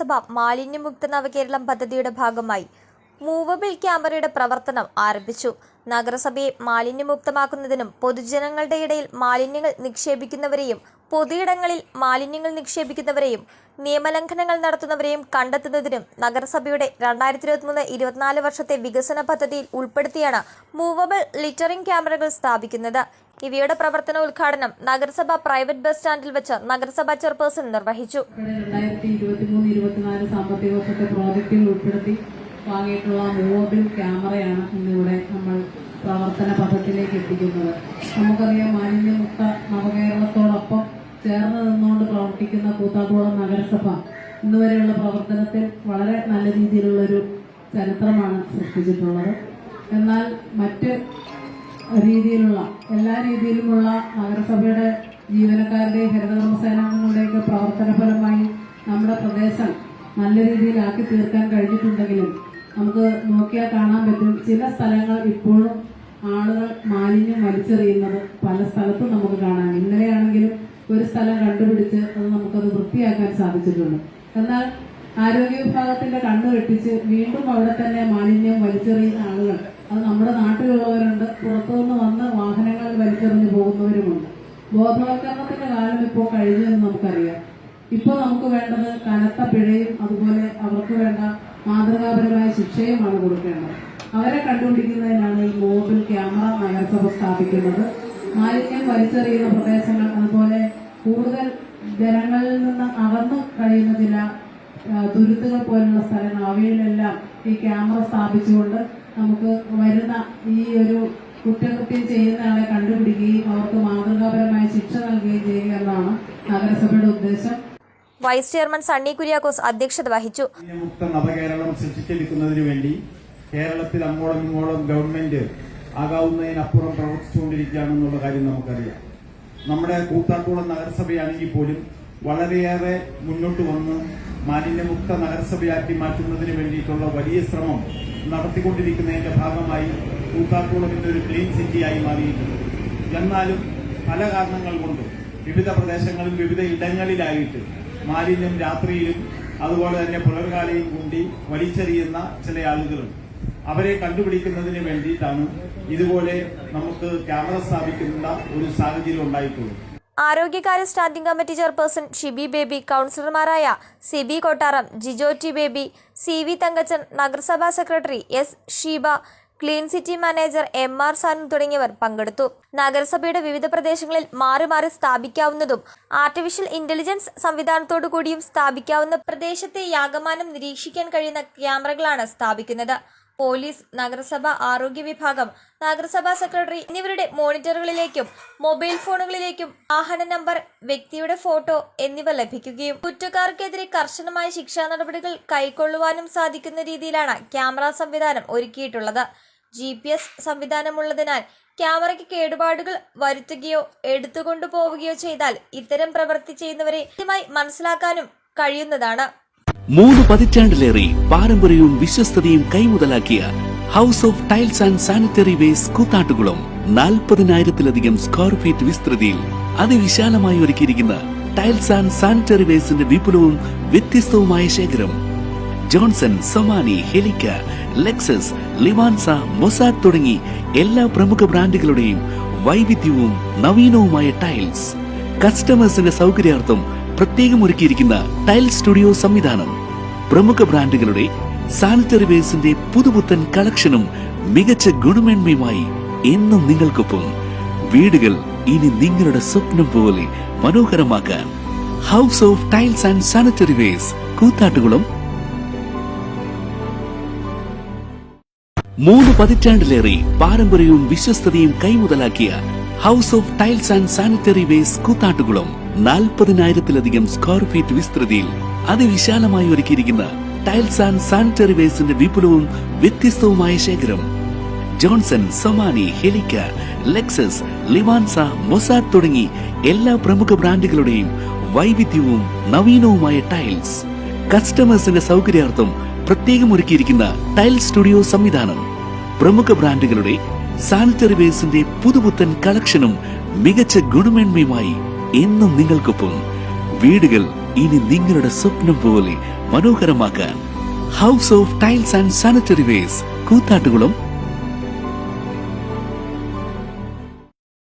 നഗരസഭ മാലിന്യമുക്ത നവകേരളം പദ്ധതിയുടെ ഭാഗമായി മൂവബിൾ ക്യാമറയുടെ പ്രവർത്തനം ആരംഭിച്ചു. നഗരസഭയെ മാലിന്യമുക്തമാക്കുന്നതിനും പൊതുജനങ്ങളുടെ ഇടയിൽ മാലിന്യങ്ങൾ നിക്ഷേപിക്കുന്നവരെയും പൊതുയിടങ്ങളിൽ മാലിന്യങ്ങൾ നിക്ഷേപിക്കുന്നവരെയും നിയമലംഘനങ്ങൾ നടത്തുന്നവരെയും കണ്ടെത്തുന്നതിനും നഗരസഭയുടെ 2023-24 വർഷത്തെ വികസന പദ്ധതിയിൽ ഉൾപ്പെടുത്തിയാണ് മൂവബിൾ ലിറ്ററിംഗ് ക്യാമറകൾ സ്ഥാപിക്കുന്നത്. ഇവയുടെ പ്രവർത്തന ഉദ്ഘാടനം നഗരസഭ പ്രൈവറ്റ് ബസ് സ്റ്റാൻഡിൽ വെച്ച് നഗരസഭാ ചെയർപേഴ്സൺ നിർവഹിച്ചു. 2023-24 സാമ്പത്തിക വർഷത്തെ പ്രോജക്റ്റിൽ ഉൾപ്പെടുത്തി വാങ്ങിയിട്ടുള്ള മൂവബിൾ ക്യാമറയാണ് ഇന്നിവിടെ നമ്മൾ പ്രവർത്തന പദ്ധതിയിലേക്ക് എത്തിക്കുന്നത്. നമുക്കറിയാം, മാലിന്യമുക്ത നവകേരളത്തോടൊപ്പം ചേർന്ന് നിന്നുകൊണ്ട് പ്രവർത്തിക്കുന്ന കൂത്താട്ടുകുളം നഗരസഭ ഇന്നുവരെയുള്ള പ്രവർത്തനത്തിൽ വളരെ നല്ല രീതിയിലുള്ളൊരു ചരിത്രമാണ് സൃഷ്ടിച്ചിട്ടുള്ളത്. എന്നാൽ മറ്റ് രീതിയിലുള്ള എല്ലാ രീതിയിലുമുള്ള നഗരസഭയുടെ ജീവനക്കാരുടെയും ഹരിതകർമ്മസേനാംഗങ്ങളുടെയൊക്കെ പ്രവർത്തന ഫലമായി നമ്മുടെ പ്രദേശം നല്ല രീതിയിലാക്കി തീർക്കാൻ കഴിഞ്ഞിട്ടുണ്ടെങ്കിലും നമുക്ക് നോക്കിയാൽ കാണാൻ പറ്റും, ചില സ്ഥലങ്ങൾ ഇപ്പോഴും ആളുകൾ മാലിന്യം വലിച്ചെറിയുന്നത് പല സ്ഥലത്തും നമുക്ക് കാണാം. ഇന്നലെയാണെങ്കിലും ഒരു സ്ഥലം കണ്ടുപിടിച്ച് അത് നമുക്കത് വൃത്തിയാക്കാൻ സാധിച്ചിട്ടുണ്ട്. എന്നാൽ ആരോഗ്യ വിഭാഗത്തിന്റെ കണ്ണു വെട്ടിച്ച് വീണ്ടും അവിടെ തന്നെ മാലിന്യം വലിച്ചെറിയുന്ന ആളുകൾ അത് നമ്മുടെ നാട്ടിലുള്ളവരുണ്ട്, പുറത്തുനിന്ന് വന്ന് വാഹനങ്ങളിൽ വലിച്ചെറിഞ്ഞു പോകുന്നവരുമുണ്ട്. ബോധവൽക്കരണത്തിന്റെ കാലം ഇപ്പോൾ കഴിഞ്ഞു എന്ന് നമുക്കറിയാം. ഇപ്പോൾ നമുക്ക് വേണ്ടത് കനത്ത പിഴയും അതുപോലെ അവർക്ക് വേണ്ട മാതൃകാപരമായ ശിക്ഷയുമാണ് കൊടുക്കേണ്ടത്. അവരെ കണ്ടുപിടിക്കുന്നതിനാണ് ഈ മൂവബിൾ ക്യാമറ നഗരസഭ സ്ഥാപിക്കുന്നത്. മാലിന്യം വലിച്ചെറിയുന്ന പ്രദേശങ്ങൾ, അതുപോലെ കൂടുതൽ ജനങ്ങളിൽ നിന്ന് അകന്നു കഴിയുന്ന ചില തുരുത്തുകൾ പോലുള്ള സ്ഥലങ്ങൾ, അവയിലെല്ലാം ഈ ക്യാമറ സ്ഥാപിച്ചുകൊണ്ട് നമുക്ക് വരുന്ന ഈ ഒരു കുറ്റകൃത്യം ചെയ്യുന്ന ആളെ കണ്ടുപിടിക്കുകയും അവർക്ക് മാതൃകാപരമായ ശിക്ഷ നൽകുകയും ചെയ്യുക എന്നതാണ് നഗരസഭയുടെ ഉദ്ദേശം. വൈസ് ചെയർമാൻ സണ്ണി കുര്യാക്കോസ് അധ്യക്ഷത വഹിച്ചു. മുക്ത നവകേരളം സൃഷ്ടിച്ചെടുക്കുന്നതിന് വേണ്ടി കേരളത്തിൽ അങ്ങോളം ഇങ്ങോളം ഗവൺമെന്റ് ആകാവുന്നതിനപ്പുറം പ്രവർത്തിച്ചുകൊണ്ടിരിക്കുകയാണെന്നുള്ള കാര്യം നമുക്കറിയാം. നമ്മുടെ കൂത്താട്ടുകുളം നഗരസഭയാണെങ്കിൽ പോലും വളരെയേറെ മുന്നോട്ട് വന്ന് മാലിന്യമുക്ത നഗരസഭയാക്കി മാറ്റുന്നതിന് വേണ്ടിയിട്ടുള്ള വലിയ ശ്രമം നടത്തിക്കൊണ്ടിരിക്കുന്നതിന്റെ ഭാഗമായി കൂത്താട്ടുകുളം ഇന്നൊരു ക്ലീൻ സിറ്റിയായി മാറിയിട്ടുണ്ട്. എന്നാലും പല കാരണങ്ങൾ കൊണ്ട് വിവിധ പ്രദേശങ്ങളിൽ വിവിധ ഇടങ്ങളിലായിട്ട് മാലിന്യം രാത്രിയിലും അതുപോലെ തന്നെ പുലർകാലയും കൂടി വലിച്ചെറിയുന്ന ചില ആളുകളുണ്ട്. അവരെ കണ്ടുപിടിക്കുന്നതിന് വേണ്ടിയിട്ടാണ് ഇതുപോലെ നമുക്ക് ക്യാമറ സ്ഥാപിക്കുന്ന ഒരു സാഹചര്യം ഉണ്ടായിട്ടുള്ളത്. ആരോഗ്യകാര്യ standing committee chairperson Shibi Baby, കൌൺസിലർമാരായ സിബി കൊട്ടാരം, ജിജോ ടി ബേബി, CV തങ്കച്ചൻ, നഗരസഭാ secretary S Sheeba, clean city manager MR Sanu തുടങ്ങിയവർ പങ്കെടുത്തു. നഗരസഭയുടെ വിവിധ പ്രദേശങ്ങളിൽ മാറി മാറി സ്ഥാപിക്കാവുന്നതും ആർട്ടിഫിഷ്യൽ ഇന്റലിജൻസ് സംവിധാനത്തോടു കൂടിയും സ്ഥാപിക്കാവുന്ന പ്രദേശത്തെ യാഗമാനം നിരീക്ഷിക്കാൻ കഴിയുന്ന ക്യാമറകളാണ് സ്ഥാപിക്കുന്നത്. പോലീസ്, നഗരസഭ ആരോഗ്യ വിഭാഗം, നഗരസഭാ സെക്രട്ടറി എന്നിവരുടെ മോണിറ്ററുകളിലേക്കും മൊബൈൽ ഫോണുകളിലേക്കും വാഹന നമ്പർ, വ്യക്തിയുടെ ഫോട്ടോ എന്നിവ ലഭിക്കുകയും കുറ്റക്കാർക്കെതിരെ കർശനമായ ശിക്ഷാ നടപടികൾ കൈക്കൊള്ളുവാനും സാധിക്കുന്ന രീതിയിലാണ് ക്യാമറ സംവിധാനം ഒരുക്കിയിട്ടുള്ളത്. GPS സംവിധാനമുള്ളതിനാൽ ക്യാമറയ്ക്ക് കേടുപാടുകൾ വരുത്തുകയോ എടുത്തുകൊണ്ടു പോവുകയോ ചെയ്താൽ ഇത്തരം പ്രവൃത്തി ചെയ്യുന്നവരെ കൃത്യമായി മനസ്സിലാക്കാനും കഴിയുന്നതാണ്. 3 പതിറ്റാണ്ടിലേറെ പാരമ്പര്യവും വിശ്വസ്തതയും കൈമുതലാക്കിയ house of tiles and sanitary വേസ്റ്റ് കൂത്താട്ടുകുളം 40,000-ലധികം സ്ക്വയർ ഫീറ്റ് വിസ്തൃതിയിൽ അതിവിശാലമായി ഒരുക്കിയിരിക്കുന്ന ടൈൽസ് ആൻഡ് സാനിറ്ററി വേസ്റ്റിന്റെ വിപുലവും വ്യത്യസ്തവുമായ ശേഖരം. ജോൺസൺ, സൊമാനി, ഹെലിക്ക, ലെക്സസ്, ലിവാൻസ, മൊസാക് തുടങ്ങി എല്ലാ പ്രമുഖ ബ്രാൻഡുകളുടെയും വൈവിധ്യവും നവീനവുമായ ടൈൽസ്. കസ്റ്റമേഴ്സിന്റെ സൗകര്യാർത്ഥം പ്രത്യേകം ഒരുക്കിയിരിക്കുന്ന ടൈൽ സ്റ്റുഡിയോ സംവിധാനം. പ്രമുഖ ബ്രാൻഡുകളുടെ സാനിറ്ററി വേസ്റ്റിന്റെ പുതുപുത്തൻ കളക്ഷനും മികച്ച ഗുണമേന്മയുമായി എന്നും നിങ്ങൾക്കൊപ്പം. വീടുകൾ ഇനി നിങ്ങളുടെ സ്വപ്നം പോലെ മനോഹരമാക്കാൻ house of tiles and sanitary വേസ്റ്റ് കൂത്താട്ടുകുളം. 3 പതിറ്റാണ്ടിലേറെ പാരമ്പര്യവും വിശ്വസ്തതയും കൈമുതലാക്കിയ house of tiles and sanitary വേസ്റ്റ് കൂത്താട്ടുകുളം 40,000-ലധികം സ്ക്വയർ ഫീറ്റ് വിസ്തൃതിയിൽ അതിവിശാലമായി ഒരുക്കിയിരിക്കുന്ന ടൈൽസ് ആൻഡ് സാനിറ്ററി വേസ്റ്റിന്റെ വിപുലവും വ്യത്യസ്തവുമായ ശേഖരം. ജോൺസൺ, സൊമാനി, ഹെലിക്ക, ലെക്സസ്, ലിവാൻസ, മൊസാക് തുടങ്ങി എല്ലാ പ്രമുഖ ബ്രാൻഡുകളുടെയും വൈവിധ്യവും നവീനവുമായ ടൈൽസ്. കസ്റ്റമേഴ്സിന്റെ സൗകര്യാർത്ഥം പ്രത്യേകം ഒരുക്കിയിരിക്കുന്ന ടൈൽ സ്റ്റുഡിയോ സംവിധാനം. പ്രമുഖ ബ്രാൻഡുകളുടെ സാനിറ്ററി വേസ്റ്റിന്റെ പുതുപുത്തൻ കളക്ഷനും മികച്ച ഗുണമേന്മയുമായി എന്നും നിങ്ങൾക്കൊപ്പം. വീടുകൾ ഇനി നിങ്ങളുടെ സ്വപ്നം പോലെ മനോഹരമാക്കാൻ house of tiles and sanitary ware Koothattukulam